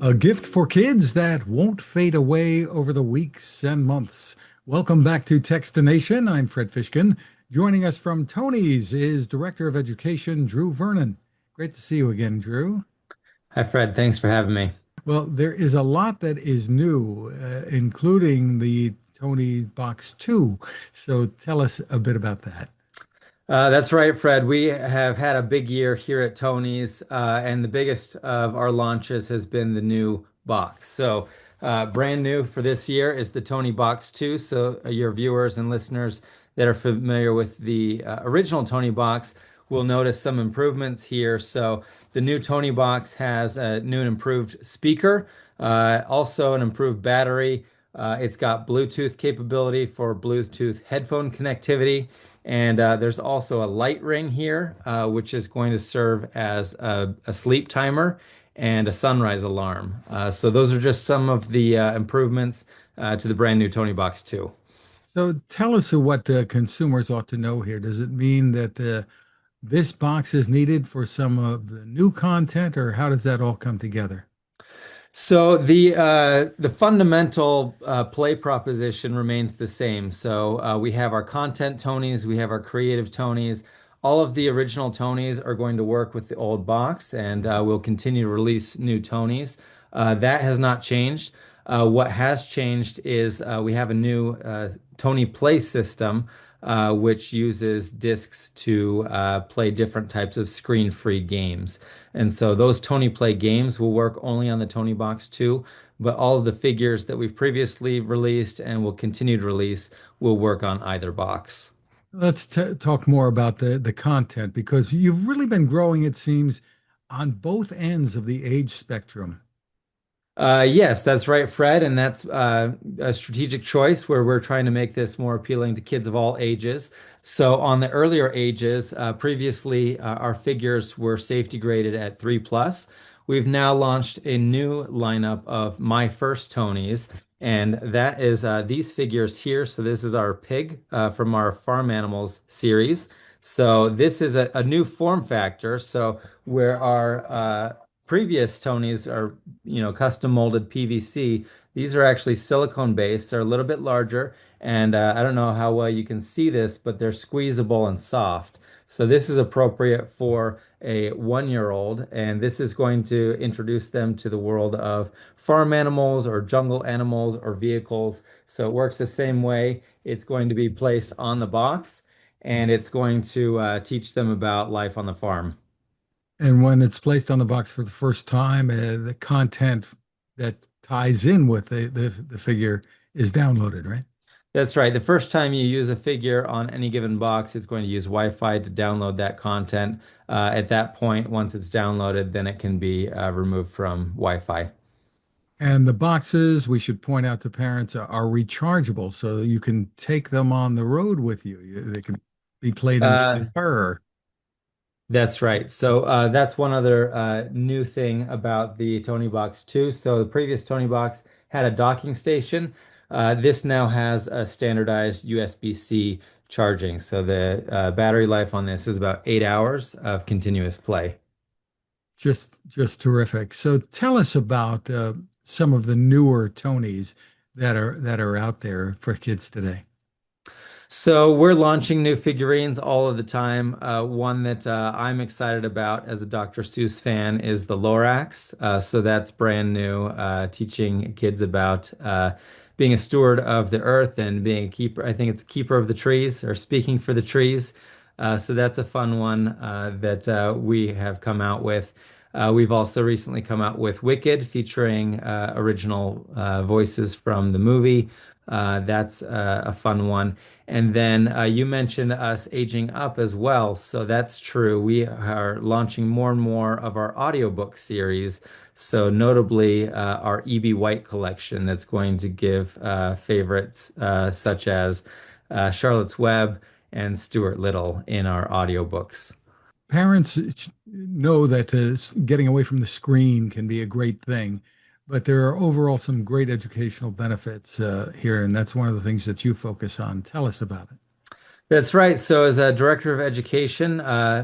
A gift for kids that won't fade away over the weeks and months. Welcome back to Techstination. I'm Fred Fishkin. Joining us from Tonies is Director of Education Drew Vernon. Great to see you again, Drew. Hi, Fred. Thanks for having me. Well, there is a lot that is new, including the Toniebox 2. So tell us a bit about that. That's right, Fred. We have had a big year here at Tony's, and the biggest of our launches has been the new box. Brand new for this year is the Tony Box 2. Your viewers and listeners that are familiar with the original Tony Box will notice some improvements here. The new Tony Box has a new and improved speaker, also an improved battery. It's got Bluetooth capability for Bluetooth headphone connectivity. And there's also a light ring here, which is going to serve as a sleep timer and a sunrise alarm. So those are just some of the improvements to the brand new Tony Box 2. So tell us what consumers ought to know here. Does it mean that this box is needed for some of the new content, or how does that all come together? The fundamental play proposition remains the same. We have our content Tonys, we have our creative Tonys. All of the original Tonys are going to work with the old box, and we'll continue to release new Tonys. That has not changed. What has changed is we have a new Tony Play system, which uses discs to play different types of screen-free games. And so those Tony Play games will work only on the Tony Box 2, but all of the figures that we've previously released and will continue to release will work on either box. Let's talk more about the content because you've really been growing, it seems, on both ends of the age spectrum. Yes, that's right, Fred, and that's a strategic choice where we're trying to make this more appealing to kids of all ages. So on the earlier ages, previously our figures were safety graded at 3 plus. We've now launched a new lineup of My First Tonys, and that is these figures here. So this is our pig from our Farm Animals series. So this is a new form factor. So where our previous Tonys are, custom molded PVC. These are actually silicone based. They're a little bit larger, and I don't know how well you can see this, but they're squeezable and soft. So this is appropriate for a 1 year old, and this is going to introduce them to the world of farm animals or jungle animals or vehicles. So it works the same way. It's going to be placed on the box, and it's going to teach them about life on the farm. And when it's placed on the box for the first time, the content that ties in with the figure is downloaded, right? That's right. The first time you use a figure on any given box, it's going to use Wi-Fi to download that content. At that point, once it's downloaded, then it can be removed from Wi-Fi. And the boxes, we should point out to parents, are rechargeable, so you can take them on the road with you. They can be played in the Uh, car. that's right. That's one other new thing about the Tony Box 2. So the previous Tony Box had a docking station. This now has a standardized USB-C charging. So the battery life on this is about 8 hours of continuous play. Just terrific. So tell us about some of the newer Tonys that are out there for kids today. So we're launching new figurines all of the time. One that I'm excited about as a Dr. Seuss fan is the Lorax. So that's brand new, teaching kids about being a steward of the earth and being a keeper. I think it's keeper of the trees or speaking for the trees. So that's a fun one that we have come out with. We've also recently come out with Wicked, featuring original voices from the movie. That's a fun one. And then you mentioned us aging up as well. So that's true. We are launching more and more of our audiobook series. So notably our E.B. White collection that's going to give favorites such as Charlotte's Web and Stuart Little in our audiobooks. Parents know that getting away from the screen can be a great thing, but there are overall some great educational benefits here, and that's one of the things that you focus on. Tell us about it. That's right. So, as a director of education,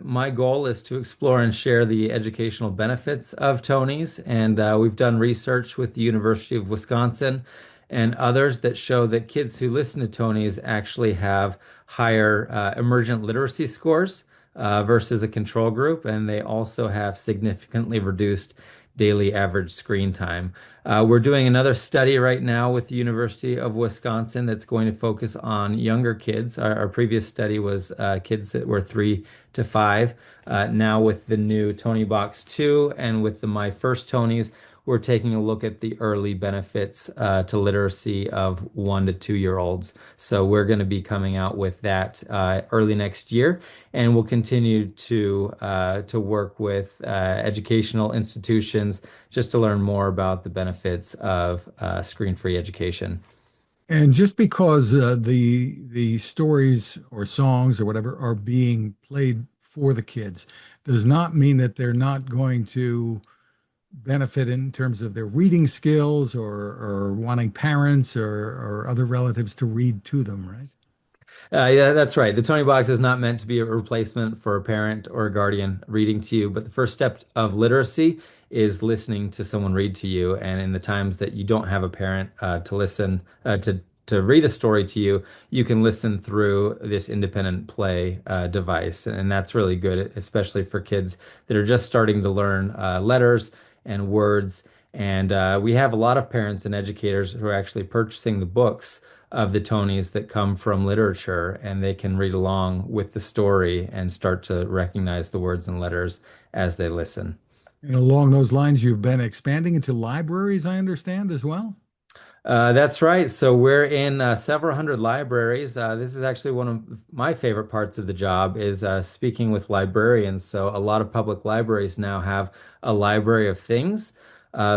my goal is to explore and share the educational benefits of Tonies. And we've done research with the University of Wisconsin and others that show that kids who listen to Tonies actually have higher emergent literacy scores versus a control group. And they also have significantly reduced daily average screen time. We're doing another study right now with the University of Wisconsin that's going to focus on younger kids. Our previous study was kids that were 3 to 5. Now with the new Toniebox 2 and with the My First Tonies, we're taking a look at the early benefits to literacy of 1 to 2 year olds. So we're going to be coming out with that early next year, and we'll continue to work with educational institutions just to learn more about the benefits of screen-free education. And just because the stories or songs or whatever are being played for the kids does not mean that they're not going to benefit in terms of their reading skills or wanting parents or other relatives to read to them, right? Yeah, that's right. The Tony Box is not meant to be a replacement for a parent or a guardian reading to you, but the first step of literacy is listening to someone read to you. And in the times that you don't have a parent to listen to read a story to you, you can listen through this independent play device, and that's really good, especially for kids that are just starting to learn letters and words. And we have a lot of parents and educators who are actually purchasing the books of the Tonys that come from literature, and they can read along with the story and start to recognize the words and letters as they listen. And along those lines, you've been expanding into libraries, I understand, as well. That's right. So we're in several hundred libraries. This is actually one of my favorite parts of the job is speaking with librarians. So a lot of public libraries now have a library of things.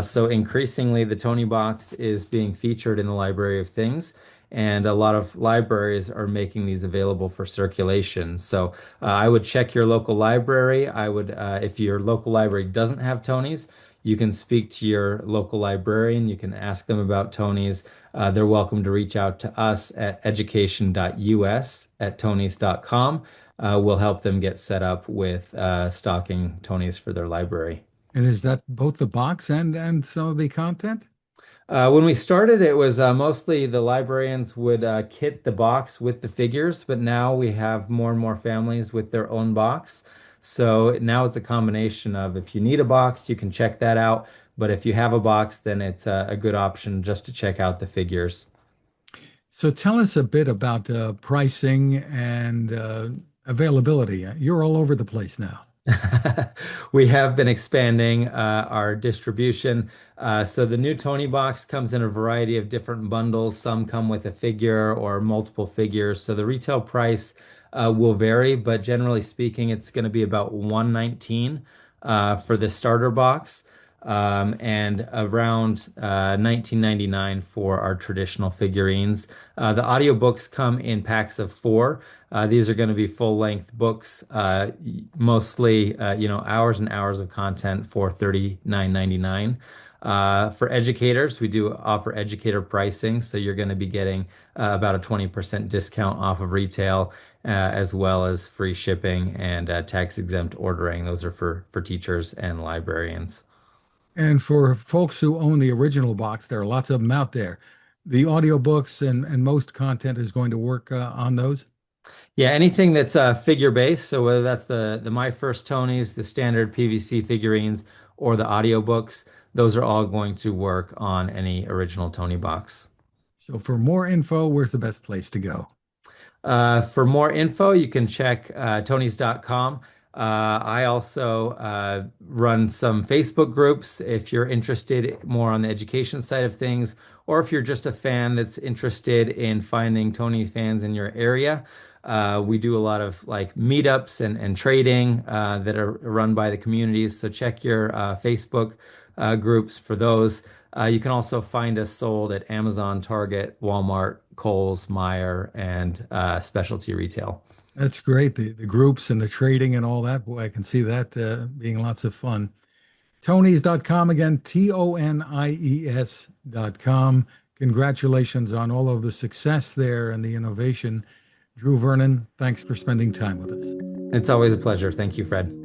So increasingly, the Tony Box is being featured in the library of things, and a lot of libraries are making these available for circulation. So I would check your local library. If your local library doesn't have Tonys, you can speak to your local librarian. You can ask them about Tony's. They're welcome to reach out to us at education.us@tonys.com. We'll help them get set up with stocking Tony's for their library. And is that both the box and some of the content? When we started, it was mostly the librarians would kit the box with the figures, but now we have more and more families with their own box. So now it's a combination of if you need a box, you can check that out. But if you have a box, then it's a good option just to check out the figures. So tell us a bit about pricing and availability. You're all over the place now. We have been expanding our distribution. So the new Tony box comes in a variety of different bundles. Some come with a figure or multiple figures. So the retail price will vary, but generally speaking, it's going to be about 119 for the starter box. And around 1999 for our traditional figurines. The audiobooks come in packs of four. These are going to be full-length books, mostly hours and hours of content for $39.99. For educators, we do offer educator pricing, so you're going to be getting about a 20% discount off of retail, as well as free shipping and tax-exempt ordering. Those are for teachers and librarians. And for folks who own the original box, there are lots of them out there. The audiobooks and most content is going to work on those. Yeah, anything that's figure based, so whether that's the My First Tonys, the standard PVC figurines, or the audiobooks, those are all going to work on any original Tony box. So for more info, where's the best place to go? For more info, you can check tonys.com. I also run some Facebook groups if you're interested more on the education side of things, or if you're just a fan that's interested in finding Tony fans in your area. We do a lot of like meetups and trading that are run by the communities. So check your Facebook groups for those. You can also find us sold at Amazon, Target, Walmart, Kohl's, Meijer, and specialty retail. That's great. The groups and the trading and all that. Boy, I can see that being lots of fun. Tonies.com again, Tonies.com. Congratulations on all of the success there and the innovation. Drew Vernon, thanks for spending time with us. It's always a pleasure. Thank you, Fred.